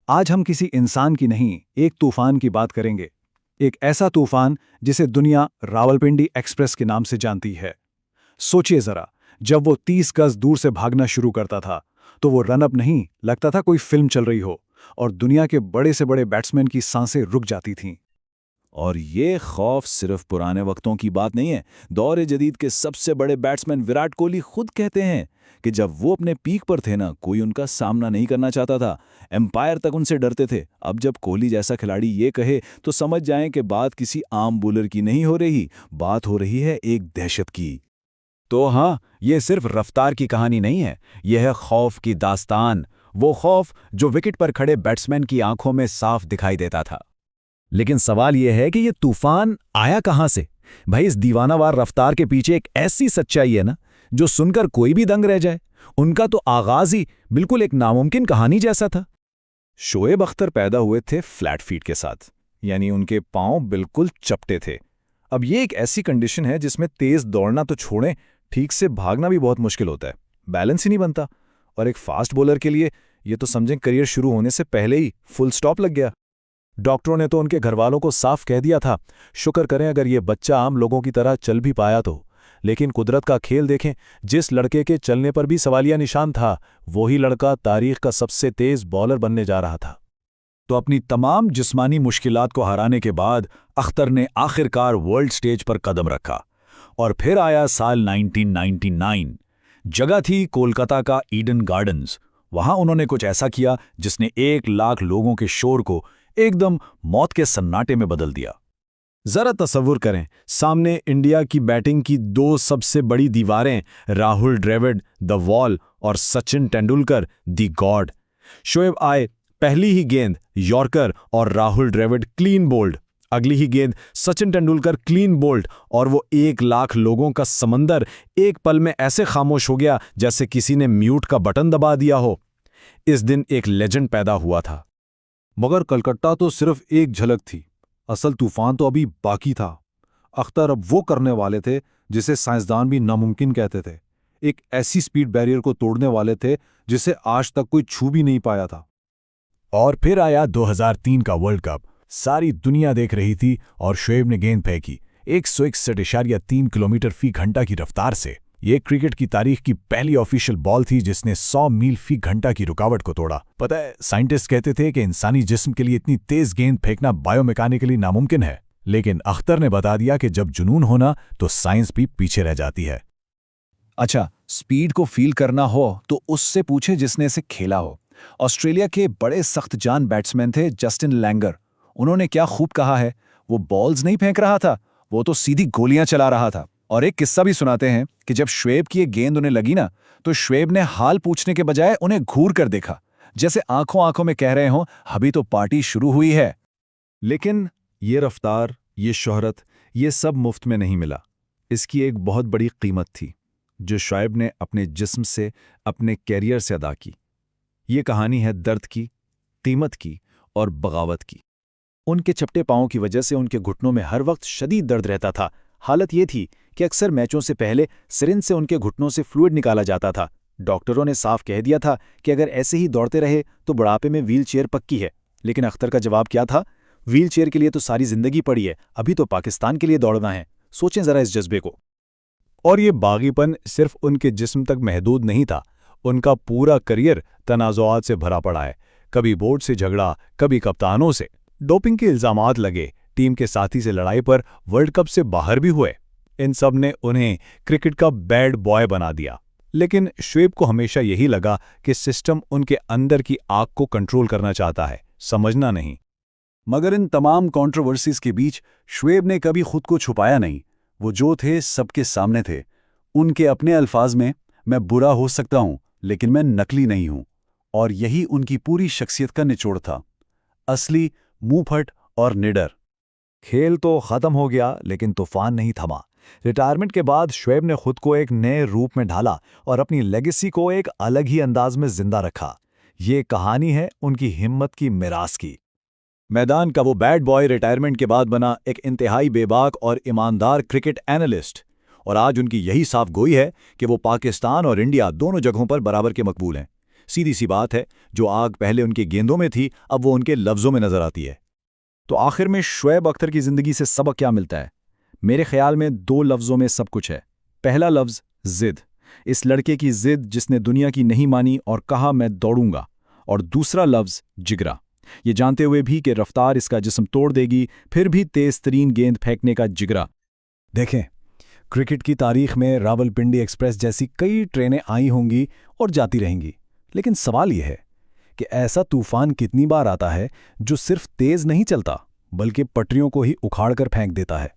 आज हम किसी इंसान की नहीं, एक तूफान की बात करेंगे। एक ऐसा तूफान जिसे दुनिया रावलपिंडी एक्सप्रेस के नाम से जानती है। सोचिए जरा, जब वो 30 गज दूर से भागना शुरू करता था तो वो रनअप नहीं, लगता था कोई फिल्म चल रही हो, और दुनिया के बड़े से बड़े बैट्समैन की सांसें रुक जाती थीं। और ये खौफ सिर्फ पुराने वक्तों की बात नहीं है। दौर जदीद के सबसे बड़े बैट्समैन विराट कोहली खुद कहते हैं कि जब वो अपने पीक पर थे ना, कोई उनका सामना नहीं करना चाहता था। एम्पायर तक उनसे डरते थे। अब जब कोहली जैसा खिलाड़ी ये कहे तो समझ जाएं कि बात किसी आम बॉलर की नहीं हो रही, बात हो रही है एक दहशत की। तो हाँ, ये सिर्फ रफ्तार की कहानी नहीं है, यह है खौफ की दास्तान। वो खौफ जो विकेट पर खड़े बैट्समैन की आंखों में साफ दिखाई देता था। लेकिन सवाल यह है कि ये तूफान आया कहां से? भाई, इस दीवानावार रफ्तार के पीछे एक ऐसी सच्चाई है ना, जो सुनकर कोई भी दंग रह जाए। उनका तो आगाज ही बिल्कुल एक नामुमकिन कहानी जैसा था। शोएब अख्तर पैदा हुए थे फ्लैट फीट के साथ, यानी उनके पांव बिल्कुल चपटे थे। अब ये एक ऐसी कंडीशन है जिसमें तेज दौड़ना तो छोड़ें, ठीक से भागना भी बहुत मुश्किल होता है। बैलेंस ही नहीं बनता। और एक फास्ट बॉलर के लिए ये तो समझें करियर शुरू होने से पहले ही फुल स्टॉप लग गया। डॉक्टरों ने तो उनके घरवालों को साफ कह दिया था, शुक्र करें अगर ये बच्चा आम लोगों की तरह चल भी पाया तो। लेकिन कुदरत का खेल देखें, जिस लड़के के चलने पर भी सवालिया निशान था, वही लड़का तारीख का सबसे तेज बॉलर बनने जा रहा था। तो अपनी तमाम जिस्मानी मुश्किलात को हराने के बाद अख्तर ने आखिरकार वर्ल्ड स्टेज पर कदम रखा। और फिर आया साल 1999। जगह थी कोलकाता का ईडन गार्डन्स। वहां उन्होंने कुछ ऐसा किया जिसने 1 लाख लोगों के शोर को एकदम मौत के सन्नाटे में बदल दिया। जरा तसव्वुर करें, सामने इंडिया की बैटिंग की 2 सबसे बड़ी दीवारें, राहुल द्रविड़ द वॉल और सचिन तेंदुलकर द गॉड। शोएब आए, पहली ही गेंद यॉर्कर और राहुल द्रविड़ क्लीन बोल्ड। अगली ही गेंद सचिन तेंदुलकर क्लीन बोल्ड, और वो 1 लाख लोगों का समंदर एक पल में ऐसे खामोश हो गया जैसे किसी ने म्यूट का बटन दबा दिया हो। इस दिन एक लेजेंड पैदा हुआ था। मगर कलकत्ता तो सिर्फ एक झलक थी, असल तूफान तो अभी बाकी था। अख्तर अब वो करने वाले थे जिसे साइंसदान भी नामुमकिन कहते थे। एक ऐसी स्पीड बैरियर को तोड़ने वाले थे जिसे आज तक कोई छू भी नहीं पाया था। और फिर आया 2003 का वर्ल्ड कप। सारी दुनिया देख रही थी और शोएब ने गेंद फेंकी 161.3 किलोमीटर फी घंटा की रफ्तार से। ये क्रिकेट की तारीख की पहली ऑफिशियल बॉल थी जिसने 100 मील फी घंटा की रुकावट को तोड़ा। पता है, साइंटिस्ट कहते थे कि इंसानी जिस्म के लिए इतनी तेज गेंद फेंकना बायोमैकेनिकली नामुमकिन है, लेकिन अख्तर ने बता दिया कि जब जुनून होना तो साइंस भी पीछे रह जाती है। अच्छा, स्पीड को फील करना हो तो उससे पूछे जिसने इसे खेला हो। ऑस्ट्रेलिया के बड़े सख्त जान बैट्समैन थे जस्टिन लैंगर। उन्होंने क्या खूब कहा है, वो बॉल्स नहीं फेंक रहा था, वो तो सीधी गोलियां चला रहा था। और एक किस्सा भी सुनाते हैं कि जब शोएब की एक गेंद उन्हें लगी ना, तो शोएब ने हाल पूछने के बजाय उन्हें घूर कर देखा, जैसे आंखों आंखों में कह रहे हों, अभी तो पार्टी शुरू हुई है। लेकिन ये रफ्तार, ये शोहरत, ये सब मुफ्त में नहीं मिला। इसकी एक बहुत बड़ी कीमत थी जो शोएब ने अपने जिस्म से, अपने कैरियर से अदा की। ये कहानी है दर्द की, कीमत की और बगावत की। उनके चपटे पांवों की वजह से उनके घुटनों में हर वक्त शदीद दर्द रहता था। हालत ये थी कि अक्सर मैचों से पहले सिरिंज से उनके घुटनों से फ्लूइड निकाला जाता था। डॉक्टरों ने साफ कह दिया था कि अगर ऐसे ही दौड़ते रहे तो बुढ़ापे में व्हील चेयर पक्की है। लेकिन अख्तर का जवाब क्या था? व्हील चेयर के लिए तो सारी जिंदगी पड़ी है, अभी तो पाकिस्तान के लिए दौड़ना है। सोचें जरा इस जज्बे को। और ये बागीपन सिर्फ उनके जिस्म तक महदूद नहीं था, उनका पूरा करियर तनाज़ुआत से भरा पड़ा है। कभी बोर्ड से झगड़ा, कभी कप्तानों से, डोपिंग के इल्जामात लगे, टीम के साथी से लड़ाई पर वर्ल्ड कप से बाहर भी हुए। इन सब ने उन्हें क्रिकेट का बैड बॉय बना दिया। लेकिन शोएब को हमेशा यही लगा कि सिस्टम उनके अंदर की आग को कंट्रोल करना चाहता है, समझना नहीं। मगर इन तमाम कंट्रोवर्सीज के बीच शोएब ने कभी खुद को छुपाया नहीं। वो जो थे सबके सामने थे। उनके अपने अल्फाज में, मैं बुरा हो सकता हूं लेकिन मैं नकली नहीं हूं। और यही उनकी पूरी शख्सियत का निचोड़ था, असली, मुंहफट और निडर। खेल तो खत्म हो गया लेकिन तूफान नहीं थमा। रिटायरमेंट के बाद शोएब ने खुद को एक नए रूप में ढाला और अपनी लेगेसी को एक अलग ही अंदाज में जिंदा रखा। ये कहानी है उनकी हिम्मत की मिरास की। मैदान का वो बैड बॉय रिटायरमेंट के बाद बना एक इंतहाई बेबाक और ईमानदार क्रिकेट एनालिस्ट। और आज उनकी यही साफ गोई है कि वो पाकिस्तान और इंडिया दोनों जगहों पर बराबर के मकबूल हैं। सीधी सी बात है, जो आग पहले उनके गेंदों में थी अब वो उनके लफ्ज़ों में नजर आती है। तो आखिर में शुएब अख्तर की जिंदगी से सबक क्या मिलता है? मेरे ख्याल में 2 लफ्ज़ों में सब कुछ है। पहला लफ्ज़ जिद, इस लड़के की जिद जिसने दुनिया की नहीं मानी और कहा मैं दौड़ूंगा। और दूसरा लफ्ज़ जिगरा, ये जानते हुए भी कि रफ्तार इसका जिस्म तोड़ देगी, फिर भी तेज तरीन गेंद फेंकने का जिगरा। देखें, क्रिकेट की तारीख में रावलपिंडी एक्सप्रेस जैसी कई ट्रेनें आई होंगी और जाती रहेंगी, लेकिन सवाल यह है कि ऐसा तूफान कितनी बार आता है जो सिर्फ तेज नहीं चलता बल्कि पटरियों को ही उखाड़ कर फेंक देता है।